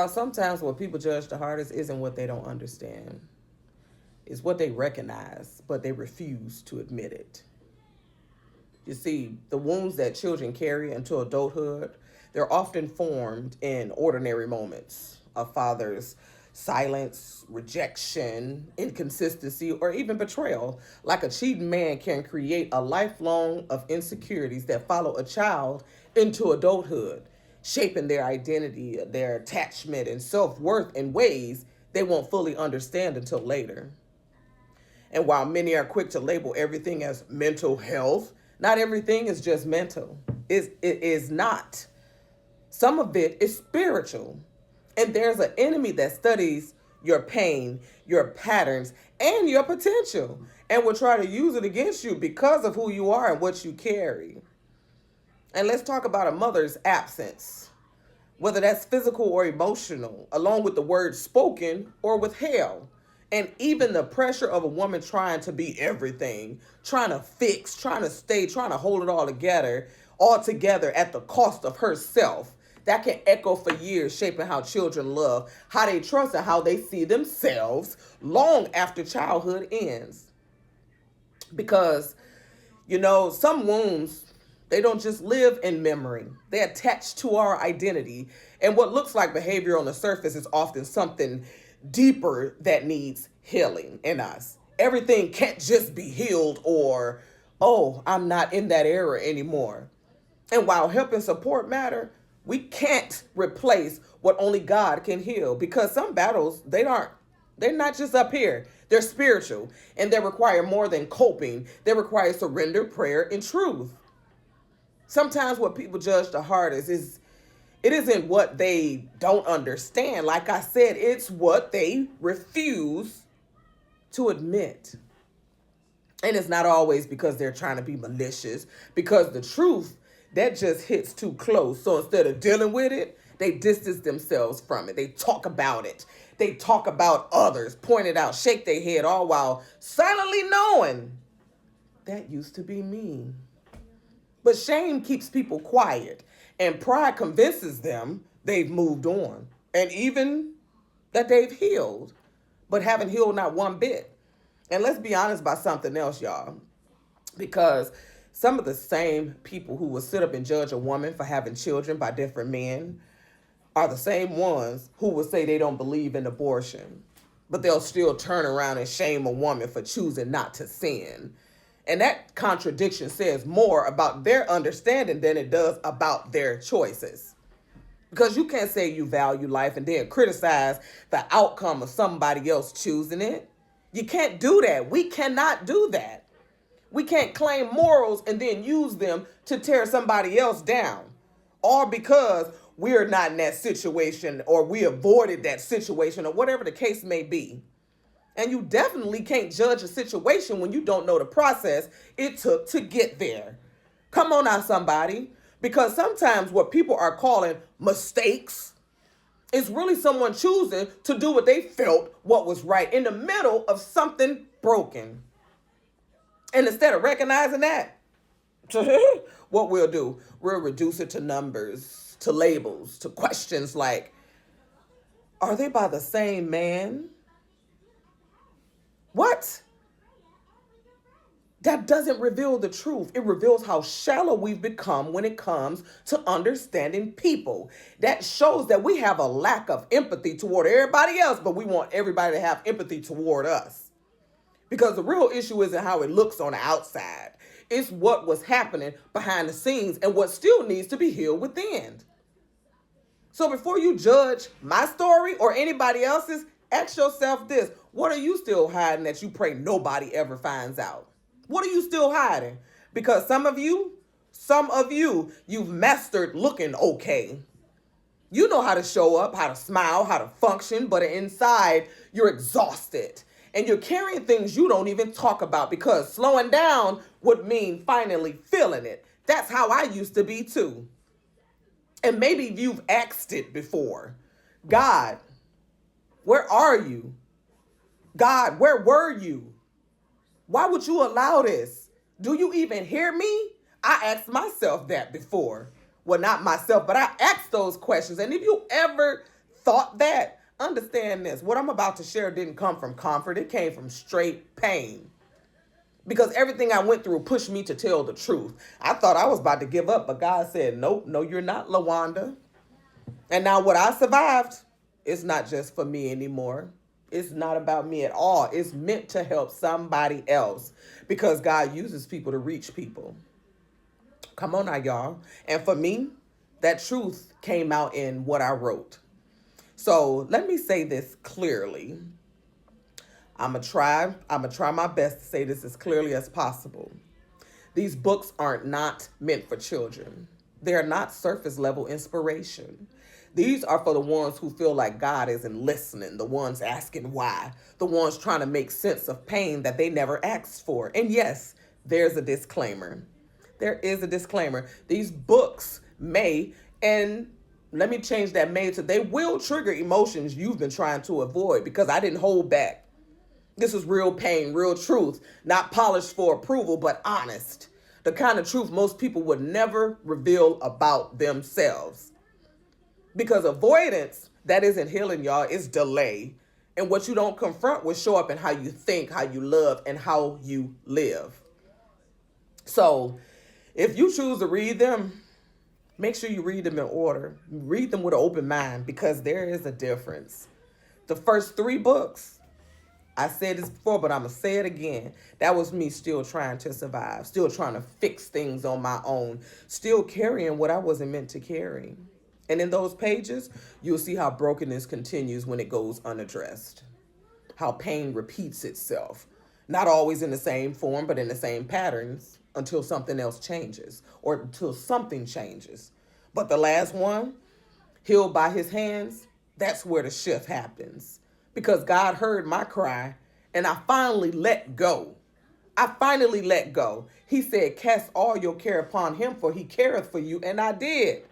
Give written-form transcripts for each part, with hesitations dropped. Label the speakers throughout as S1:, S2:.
S1: Sometimes what people judge the hardest isn't what they don't understand. It's what they recognize, but they refuse to admit it. You see, the wounds that children carry into adulthood, they're often formed in ordinary moments. A father's silence, rejection, inconsistency, or even betrayal. Like a cheating man can create a lifelong of insecurities that follow a child into adulthood, shaping their identity, their attachment, and self worth in ways they won't fully understand until later. And while many are quick to label everything as mental health, not everything is just mental. It is not. Some of it is spiritual. And there's an enemy that studies your pain, your patterns, and your potential, and will try to use it against you because of who you are and what you carry. And let's talk about a mother's absence, whether that's physical or emotional, along with the words spoken or withheld. And even the pressure of a woman trying to be everything, trying to fix, trying to stay, trying to hold it all together at the cost of herself. That can echo for years, shaping how children love, how they trust, and how they see themselves long after childhood ends. Because, some wounds, they don't just live in memory, they attach to our identity. And what looks like behavior on the surface is often something deeper that needs healing in us. Everything can't just be healed or, oh, I'm not in that era anymore. And while help and support matter, we can't replace what only God can heal, because some battles, they're not just up here. They're spiritual, and they require more than coping. They require surrender, prayer, and truth. Sometimes what people judge the hardest is it isn't what they don't understand. Like I said, it's what they refuse to admit. And it's not always because they're trying to be malicious, because the truth, that just hits too close. So instead of dealing with it, they distance themselves from it. They talk about it. They talk about others, point it out, shake their head, all while silently knowing that used to be me. But shame keeps people quiet, and pride convinces them they've moved on, and even that they've healed, but haven't healed not one bit. And let's be honest about something else, y'all, because some of the same people who will sit up and judge a woman for having children by different men are the same ones who will say they don't believe in abortion, but they'll still turn around and shame a woman for choosing not to sin. And that contradiction says more about their understanding than it does about their choices. Because you can't say you value life and then criticize the outcome of somebody else choosing it. You can't do that. We cannot do that. We can't claim morals and then use them to tear somebody else down. All because we're not in that situation, or we avoided that situation, or whatever the case may be. And you definitely can't judge a situation when you don't know the process it took to get there. Come on now, somebody. Because sometimes what people are calling mistakes is really someone choosing to do what they felt what was right in the middle of something broken. And instead of recognizing that, what we'll do, we'll reduce it to numbers, to labels, to questions like, are they by the same man? What? That doesn't reveal the truth. It reveals how shallow we've become when it comes to understanding people. That shows that we have a lack of empathy toward everybody else, but we want everybody to have empathy toward us. Because the real issue isn't how it looks on the outside. It's what was happening behind the scenes and what still needs to be healed within. So before you judge my story or anybody else's, ask yourself this. What are you still hiding that you pray nobody ever finds out? What are you still hiding? Because some of you, you've mastered looking okay. You know how to show up, how to smile, how to function, but inside you're exhausted. And you're carrying things you don't even talk about, because slowing down would mean finally feeling it. That's how I used to be too. And maybe you've asked it before. God, where are you? God, where were you? Why would you allow this? Do you even hear me? I asked myself that before. Well, not myself, but I asked those questions. And if you ever thought that, understand this. What I'm about to share didn't come from comfort. It came from straight pain. Because everything I went through pushed me to tell the truth. I thought I was about to give up, but God said, nope, no, you're not, LaWanda. And now what I survived, it's not just for me anymore. It's not about me at all. It's meant to help somebody else because God uses people to reach people. Come on now, y'all. And for me, that truth came out in what I wrote. So let me say this clearly. I'm gonna try my best to say this as clearly as possible. These books aren't not meant for children. They're not surface level inspiration. These are for the ones who feel like God isn't listening, the ones asking why, the ones trying to make sense of pain that they never asked for. And yes, there's a disclaimer. There is a disclaimer. These books may, and let me change that may to they will trigger emotions you've been trying to avoid because I didn't hold back. This is real pain, real truth, not polished for approval, but honest. The kind of truth most people would never reveal about themselves. Because avoidance, that isn't healing, y'all, it's delay. And what you don't confront will show up in how you think, how you love, and how you live. So if you choose to read them, make sure you read them in order. Read them with an open mind because there is a difference. The first 3 books, I said this before, but I'm going to say it again. That was me still trying to survive, still trying to fix things on my own, still carrying what I wasn't meant to carry. And in those pages, you'll see how brokenness continues when it goes unaddressed, how pain repeats itself, not always in the same form, but in the same patterns until something else changes or until something changes. But the last one, healed by his hands, that's where the shift happens. Because God heard my cry and I finally let go. I finally let go. He said, cast all your care upon him for he careth for you. And I did.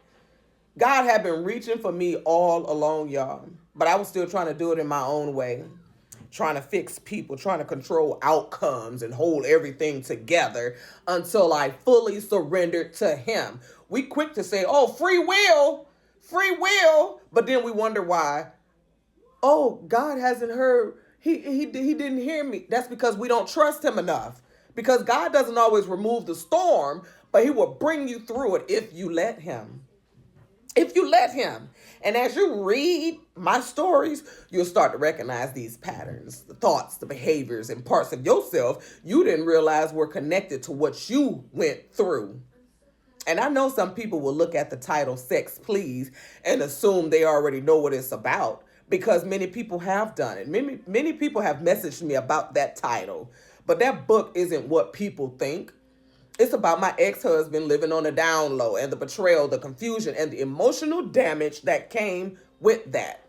S1: God had been reaching for me all along, y'all. But I was still trying to do it in my own way. Trying to fix people, trying to control outcomes and hold everything together until I fully surrendered to him. We quick to say, oh, free will. But then we wonder why. Oh, God hasn't heard. He didn't hear me. That's because we don't trust him enough. Because God doesn't always remove the storm, but he will bring you through it if you let him. If you let him. And as you read my stories, you'll start to recognize these patterns, the thoughts, the behaviors, and parts of yourself you didn't realize were connected to what you went through. And I know some people will look at the title Sex Please and assume they already know what it's about. Because many people have done it. Many people have messaged me about that title. But that book isn't what people think. It's about my ex-husband living on the down low and the betrayal, the confusion, and the emotional damage that came with that.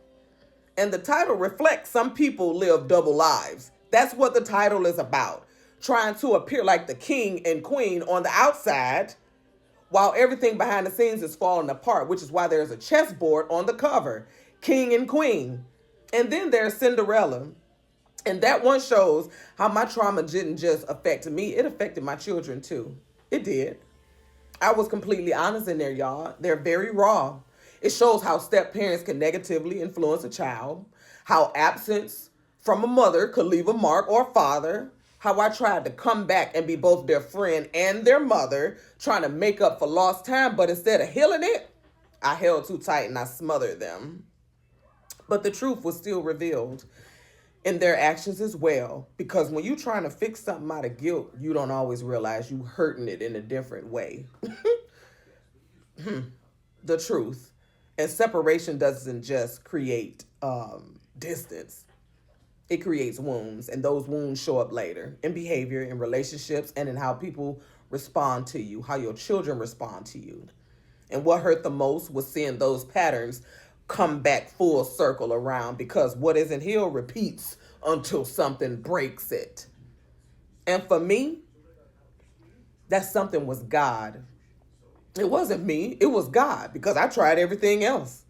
S1: And the title reflects some people live double lives. That's what the title is about. Trying to appear like the king and queen on the outside while everything behind the scenes is falling apart, which is why there's a chessboard on the cover. King and queen. And then there's Cinderella. And that one shows how my trauma didn't just affect me, it affected my children too. It did. I was completely honest in there, y'all. They're very raw. It shows how step parents can negatively influence a child, how absence from a mother could leave a mark or father, how I tried to come back and be both their friend and their mother, trying to make up for lost time, but instead of healing it, I held too tight and I smothered them. But the truth was still revealed in their actions as well. Because when you're trying to fix something out of guilt, you don't always realize you hurting it in a different way. The truth. And separation doesn't just create distance. It creates wounds. And those wounds show up later in behavior, in relationships, and in how people respond to you, how your children respond to you. And what hurt the most was seeing those patterns come back full circle around, because what isn't healed repeats until something breaks it. And for me, that something was God. It wasn't me, it was God, because I tried everything else.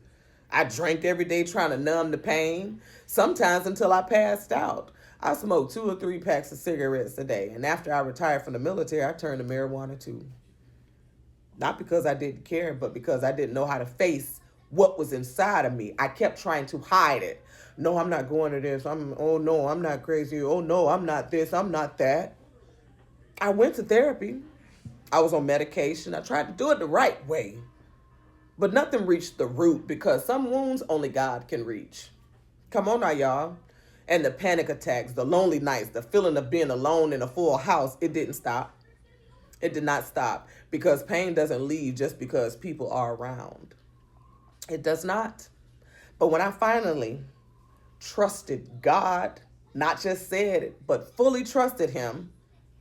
S1: I drank every day trying to numb the pain, sometimes until I passed out. I smoked 2 or 3 packs of cigarettes a day, and after I retired from the military, I turned to marijuana too. Not because I didn't care, but because I didn't know how to face what was inside of me. I kept trying to hide it. No, I'm not going to this. Oh no, I'm not crazy. Oh no, I'm not this. I'm not that. I went to therapy. I was on medication. I tried to do it the right way. But nothing reached the root because some wounds only God can reach. Come on now, y'all. And the panic attacks, the lonely nights, the feeling of being alone in a full house, it didn't stop. It did not stop because pain doesn't leave just because people are around. It does not. But when I finally trusted God, not just said it, but fully trusted him,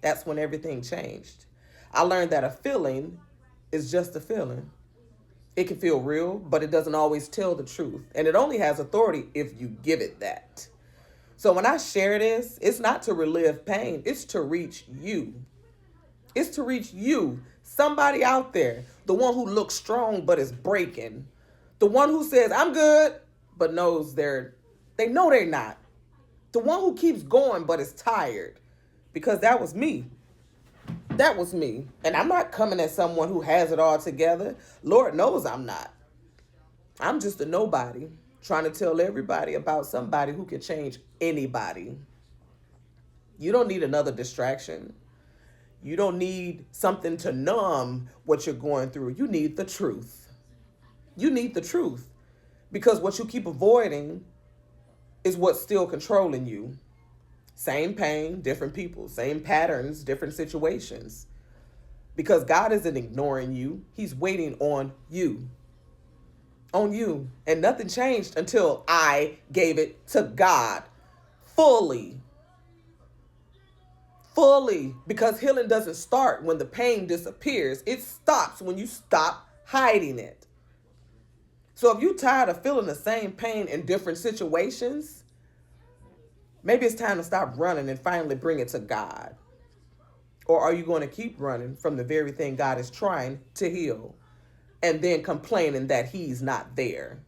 S1: that's when everything changed. I learned that a feeling is just a feeling. It can feel real, but it doesn't always tell the truth. And it only has authority if you give it that. So when I share this, it's not to relive pain. It's to reach you. It's to reach you. Somebody out there. The one who looks strong but is breaking. The one who says, I'm good, but knows they know they're not. The one who keeps going but is tired. Because that was me. That was me. And I'm not coming at someone who has it all together. Lord knows I'm not. I'm just a nobody trying to tell everybody about somebody who can change anybody. You don't need another distraction. You don't need something to numb what you're going through. You need the truth. You need the truth. Because what you keep avoiding is what's still controlling you. Same pain, different people. Same patterns, different situations. Because God isn't ignoring you. He's waiting on you. On you. And nothing changed until I gave it to God. Fully. Fully. Because healing doesn't start when the pain disappears. It stops when you stop hiding it. So if you're tired of feeling the same pain in different situations, maybe it's time to stop running and finally bring it to God. Or are you going to keep running from the very thing God is trying to heal and then complaining that he's not there?